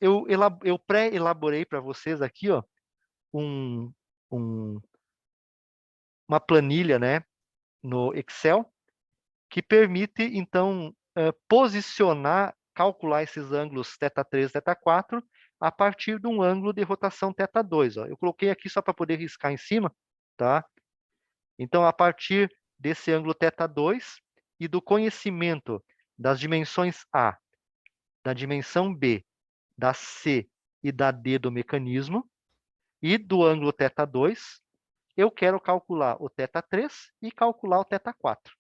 eu pré-elaborei para vocês aqui, ó, um, um- uma planilha, né, no Excel, que permite, então, posicionar, calcular esses ângulos θ3 e θ4 a partir de um ângulo de rotação θ2. Ó. Eu coloquei aqui só para poder riscar em cima, tá? Então, a partir desse ângulo θ2 e do conhecimento das dimensões A, da dimensão B, da C e da D do mecanismo, e do ângulo θ2, eu quero calcular o θ3 e calcular o θ4.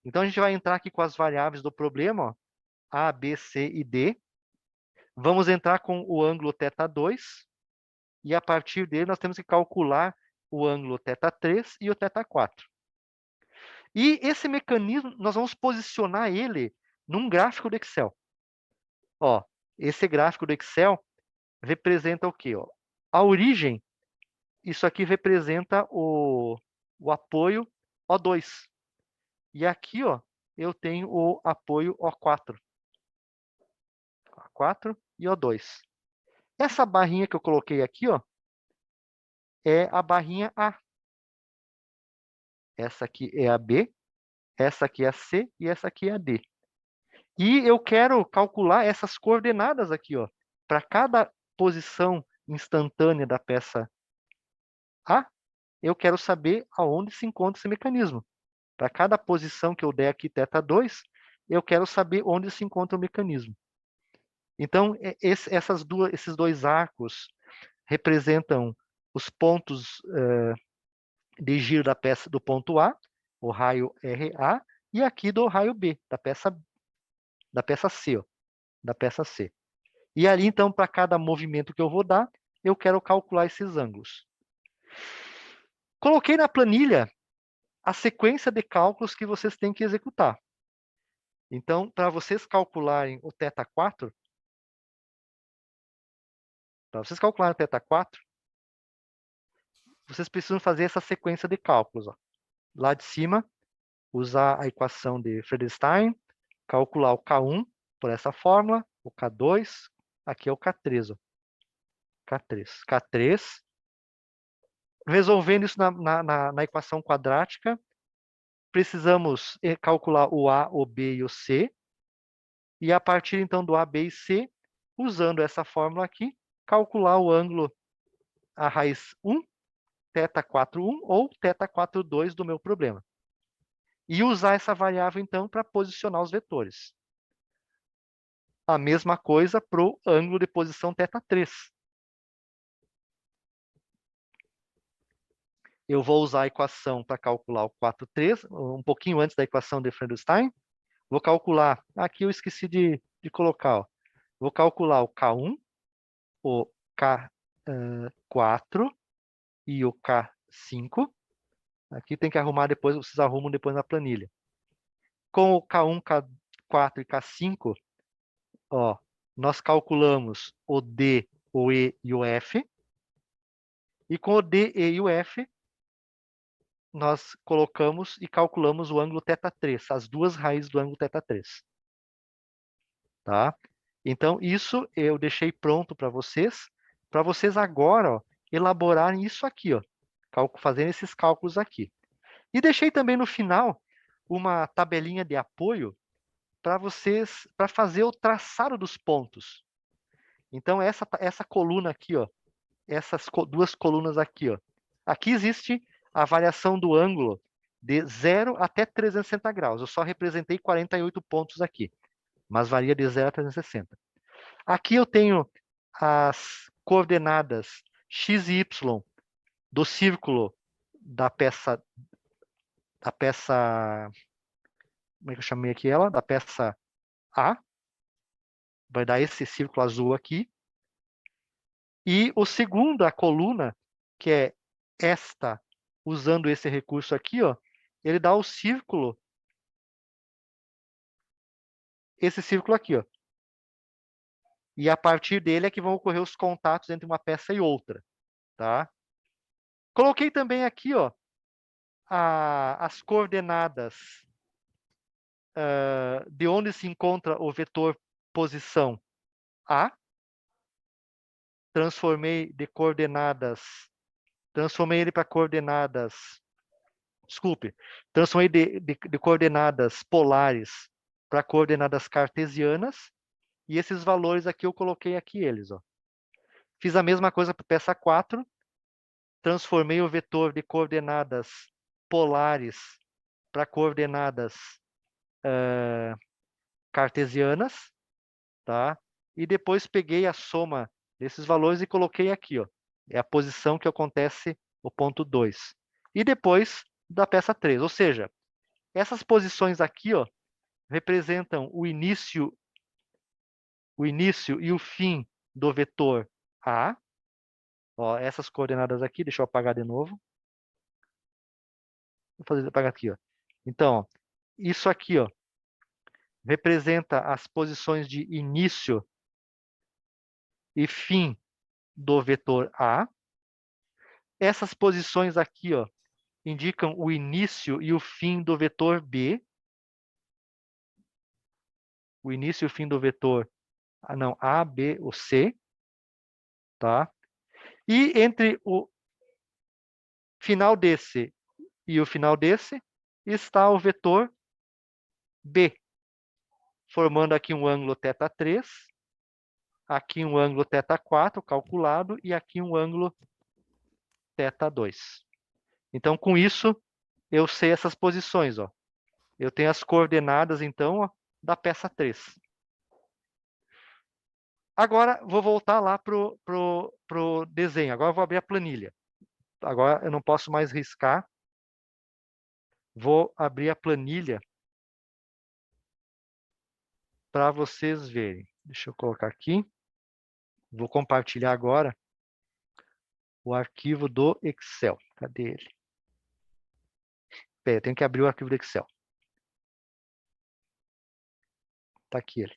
Então, a gente vai entrar aqui com as variáveis do problema, ó, A, B, C e D. Vamos entrar com o ângulo θ2, e a partir dele nós temos que calcular o ângulo θ3 e o θ4. E esse mecanismo, nós vamos posicionar ele num gráfico do Excel. Ó, esse gráfico do Excel representa o quê? Ó? A origem, isso aqui representa o apoio O2. E aqui, ó, eu tenho o apoio O4. O4 e O2. Essa barrinha que eu coloquei aqui, ó, é a barrinha A. Essa aqui é a B, essa aqui é a C e essa aqui é a D. E eu quero calcular essas coordenadas aqui, ó, para cada posição instantânea da peça A, eu quero saber aonde se encontra esse mecanismo. Para cada posição que eu der aqui, θ2, eu quero saber onde se encontra o mecanismo. Então, esses dois arcos representam os pontos de giro da peça do ponto A, o raio RA, e aqui do raio B, da peça C, ó, da peça C. E ali, então, para cada movimento que eu vou dar, eu quero calcular esses ângulos. Coloquei na planilha a sequência de cálculos que vocês têm que executar. Então, para vocês calcularem o θ4, vocês precisam fazer essa sequência de cálculos. Ó. Lá de cima, usar a equação de Friedstein, calcular o K1 por essa fórmula, o K2, aqui é o K3. Ó. K3. K3. Resolvendo isso na equação quadrática, precisamos calcular o A, o B e o C. E a partir, então, do A, B e C, usando essa fórmula aqui, calcular o ângulo, a raiz 1, θ41 ou θ42 do meu problema. E usar essa variável, então, para posicionar os vetores. A mesma coisa para o ângulo de posição θ3. Eu vou usar a equação para calcular o 4,3, um pouquinho antes da equação de Friedstein. Vou calcular, aqui eu esqueci de colocar, ó. Vou calcular o K1, o K4 e o K5. Aqui tem que arrumar depois, vocês arrumam depois na planilha. Com o K1, K4 e K5, ó, nós calculamos o D, o E e o F. E com o D, E e o F, nós colocamos e calculamos o ângulo θ3, as duas raízes do ângulo θ3. Tá? Então, isso eu deixei pronto para vocês agora, ó, elaborarem isso aqui, ó, fazendo esses cálculos aqui. E deixei também no final uma tabelinha de apoio para vocês, para fazer o traçado dos pontos. Então, essa coluna aqui, ó, essas duas colunas aqui, ó, aqui existe a variação do ângulo de 0 até 360 graus. Eu só representei 48 pontos aqui, mas varia de 0 a 360. Aqui eu tenho as coordenadas x e y do círculo da peça, como é que eu chamei aqui ela? Da peça A. Vai dar esse círculo azul aqui. E o segundo, a coluna, que é esta, usando esse recurso aqui, ó, ele dá o círculo, esse círculo aqui, ó. E a partir dele é que vão ocorrer os contatos entre uma peça e outra, tá? Coloquei também aqui, ó, as coordenadas de onde se encontra o vetor posição A, transformei ele para coordenadas, desculpe, transformei de coordenadas polares para coordenadas cartesianas, e esses valores aqui eu coloquei aqui eles, ó. Fiz a mesma coisa para a peça 4, transformei o vetor de coordenadas polares para coordenadas cartesianas, tá? E depois peguei a soma desses valores e coloquei aqui, ó. É a posição que acontece o ponto 2. E depois da peça 3, ou seja, essas posições aqui, ó, representam o início e o fim do vetor A. Ó, essas coordenadas aqui, deixa eu apagar de novo. Vou apagar aqui, ó. Então, ó, isso aqui, ó, representa as posições de início e fim do vetor A. Essas posições aqui, ó, indicam o início e o fim do vetor B. O início e o fim do vetor A, B ou C. Tá? E entre o final desse e o final desse está o vetor B, formando aqui um ângulo θ3, aqui um ângulo θ4 calculado e aqui um ângulo θ2. Então, com isso, eu sei essas posições, ó. Eu tenho as coordenadas, então, ó, da peça 3. Agora, vou voltar lá pro desenho. Agora, eu vou abrir a planilha. Agora, eu não posso mais riscar. Vou abrir a planilha para vocês verem. Deixa eu colocar aqui. Vou compartilhar agora o arquivo do Excel. Cadê ele? Pera, eu tenho que abrir o arquivo do Excel. Está aqui ele.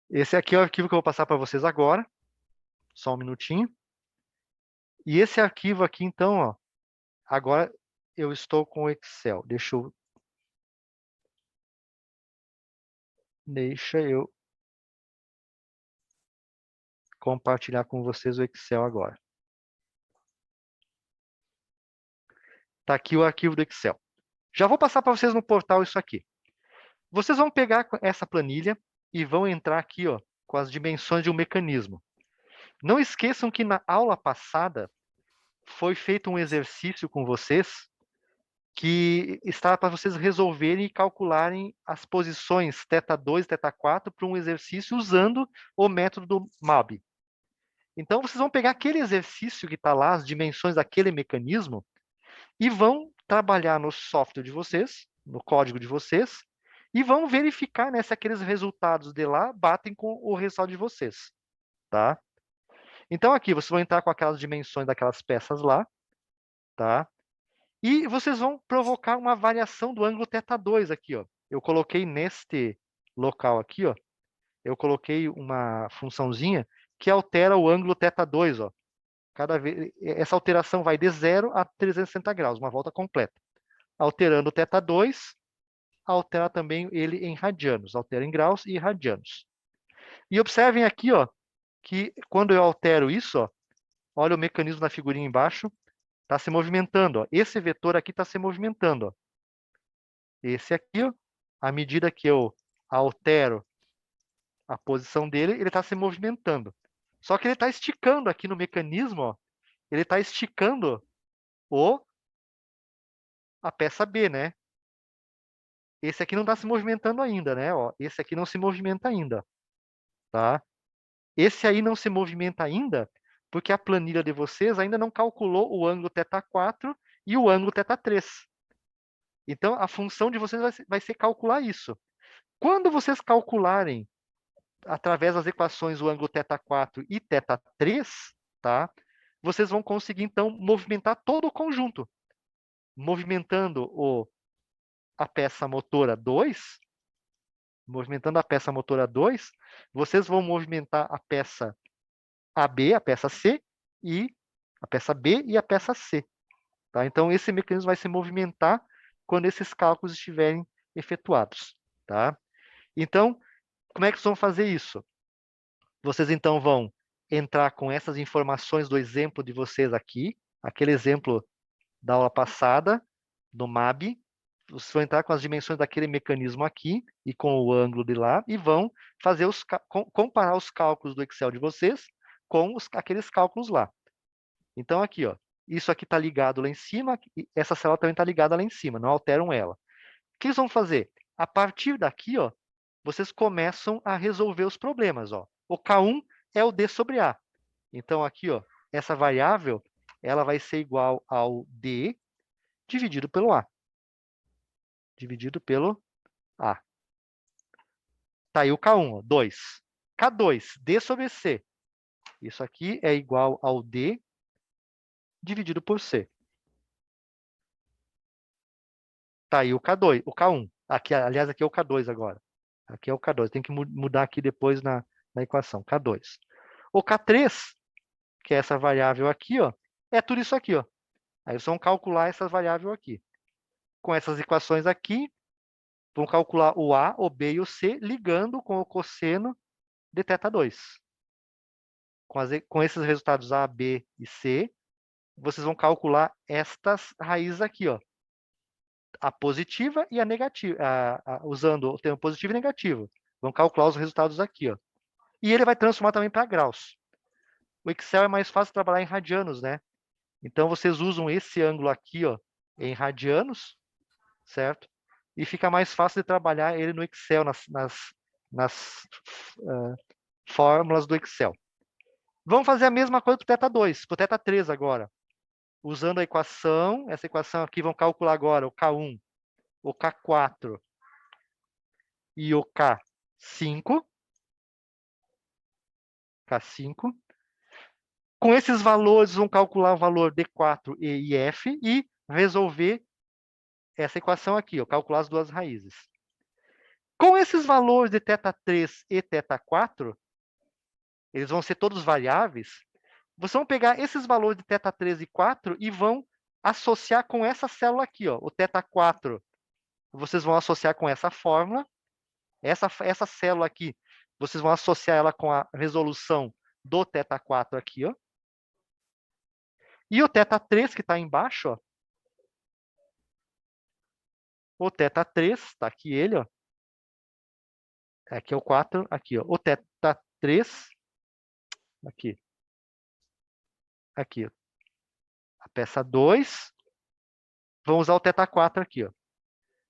Esse aqui é o arquivo que eu vou passar para vocês agora. Só um minutinho. E esse arquivo aqui, então, ó, agora eu estou com o Excel. Deixa eu compartilhar com vocês o Excel agora. Está aqui o arquivo do Excel. Já vou passar para vocês no portal isso aqui. Vocês vão pegar essa planilha e vão entrar aqui, ó, com as dimensões de um mecanismo. Não esqueçam que na aula passada foi feito um exercício com vocês que está para vocês resolverem e calcularem as posições θ2 e θ4 para um exercício usando o método do MAB. Então, vocês vão pegar aquele exercício que está lá, as dimensões daquele mecanismo, e vão trabalhar no software de vocês, no código de vocês, e vão verificar, né, se aqueles resultados de lá batem com o resultado de vocês. Tá? Então, aqui, vocês vão entrar com aquelas dimensões daquelas peças lá, tá? E vocês vão provocar uma variação do ângulo θ2 aqui, ó. Eu coloquei neste local aqui, ó, eu coloquei uma funçãozinha que altera o ângulo θ2, ó. Cada vez, essa alteração vai de 0 a 360 graus, uma volta completa. Alterando o θ2, altera também ele em radianos, altera em graus e radianos. E observem aqui, ó, que quando eu altero isso, ó, olha o mecanismo da figurinha embaixo, está se movimentando. Ó. Esse vetor aqui está se movimentando. Ó. Esse aqui, ó, à medida que eu altero a posição dele, ele está se movimentando. Só que ele está esticando aqui no mecanismo, ó, ele está esticando a peça B, né? Esse aqui não está se movimentando ainda, né? Ó, esse aqui não se movimenta ainda, tá? Esse aí não se movimenta ainda porque a planilha de vocês ainda não calculou o ângulo θ4 e o ângulo θ3. Então, a função de vocês vai ser calcular isso. Quando vocês calcularem, através das equações, o ângulo θ4 e θ3, tá? Vocês vão conseguir, então, movimentar todo o conjunto. Movimentando a peça motora 2, vocês vão movimentar a peça AB, a peça C, e a peça B e a peça C. Tá? Então, esse mecanismo vai se movimentar quando esses cálculos estiverem efetuados. Tá? Então, como é que vocês vão fazer isso? Vocês, então, vão entrar com essas informações do exemplo de vocês aqui, aquele exemplo da aula passada, do MAB, vocês vão entrar com as dimensões daquele mecanismo aqui e com o ângulo de lá e vão fazer comparar os cálculos do Excel de vocês com aqueles cálculos lá. Então, aqui, ó, isso aqui está ligado lá em cima, e essa célula também está ligada lá em cima, não alteram ela. O que eles vão fazer? A partir daqui, ó, vocês começam a resolver os problemas. Ó. O K1 é o D sobre A. Então, aqui, ó, essa variável ela vai ser igual ao D dividido pelo A. Dividido pelo A. Tá aí o K1, ó, 2. K2, D sobre C. Isso aqui é igual ao D dividido por C. Tá aí o K2, o K1. Aqui, aliás, aqui é o K2 agora. Aqui é o K2. Tem que mudar aqui depois na equação. K2. O K3, que é essa variável aqui, ó, é tudo isso aqui, ó. Aí vocês vão calcular essa variável aqui. Com essas equações aqui, vão calcular o A, o B e o C, ligando com o cosseno de θ2. Com esses resultados A, B e C, vocês vão calcular estas raízes aqui, ó. A positiva e a negativa, usando o termo positivo e negativo. Vão calcular os resultados aqui, ó. E ele vai transformar também para graus. O Excel é mais fácil trabalhar em radianos, né? Então, vocês usam esse ângulo aqui, ó, em radianos, certo? E fica mais fácil de trabalhar ele no Excel, nas fórmulas do Excel. Vamos fazer a mesma coisa para o θ2, para o θ3 agora. Usando a equação, essa equação aqui, vão calcular agora o K1, o K4 e o K5. K5. Com esses valores, vão calcular o valor D4 e F e resolver essa equação aqui, ó, calcular as duas raízes. Com esses valores de θ3 e θ4, eles vão ser todos variáveis, vocês vão pegar esses valores de θ3 e 4 e vão associar com essa célula aqui, ó, o θ4. Vocês vão associar com essa fórmula. Essa célula aqui, vocês vão associar ela com a resolução do θ4 aqui, ó. E o θ3 que está embaixo, ó, o θ3, está aqui ele, ó. Aqui é o 4, aqui, ó. O θ3, aqui. Aqui, ó. A peça 2. Vamos usar o θ4 aqui, ó.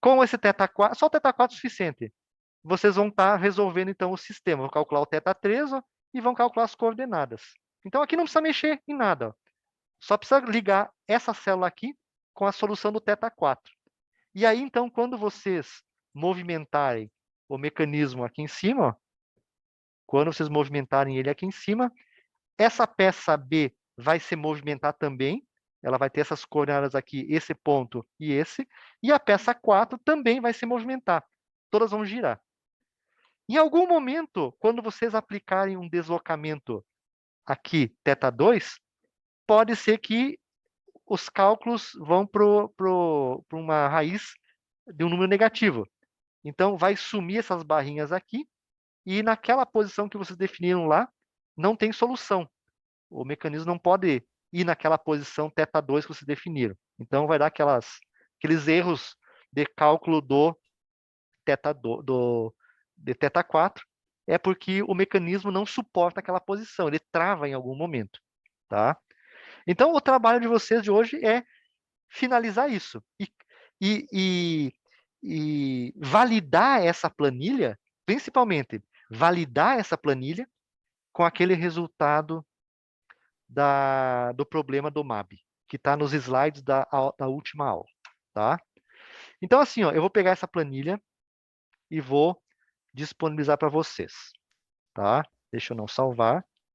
Com esse θ4, só o θ4 é suficiente. Vocês vão estar resolvendo, então, o sistema. Vão calcular o θ3, ó, e vão calcular as coordenadas. Então, aqui não precisa mexer em nada, ó. Só precisa ligar essa célula aqui com a solução do θ4. E aí, então, quando vocês movimentarem o mecanismo aqui em cima, ó, quando vocês movimentarem ele aqui em cima, essa peça B vai se movimentar também. Ela vai ter essas coordenadas aqui, esse ponto e esse. E a peça 4 também vai se movimentar. Todas vão girar. Em algum momento, quando vocês aplicarem um deslocamento aqui, θ2, pode ser que os cálculos vão para uma raiz de um número negativo. Então, vai sumir essas barrinhas aqui, e naquela posição que vocês definiram lá, não tem solução. O mecanismo não pode ir naquela posição θ2 que vocês definiram. Então, vai dar aqueles erros de cálculo de θ4, é porque o mecanismo não suporta aquela posição, ele trava em algum momento. Tá? Então, o trabalho de vocês de hoje é finalizar isso e validar essa planilha, principalmente validar essa planilha com aquele resultado do problema do MAB, que está nos slides da última aula. Tá? Então, assim, ó, eu vou pegar essa planilha e vou disponibilizar para vocês. Tá? Deixa eu não salvar.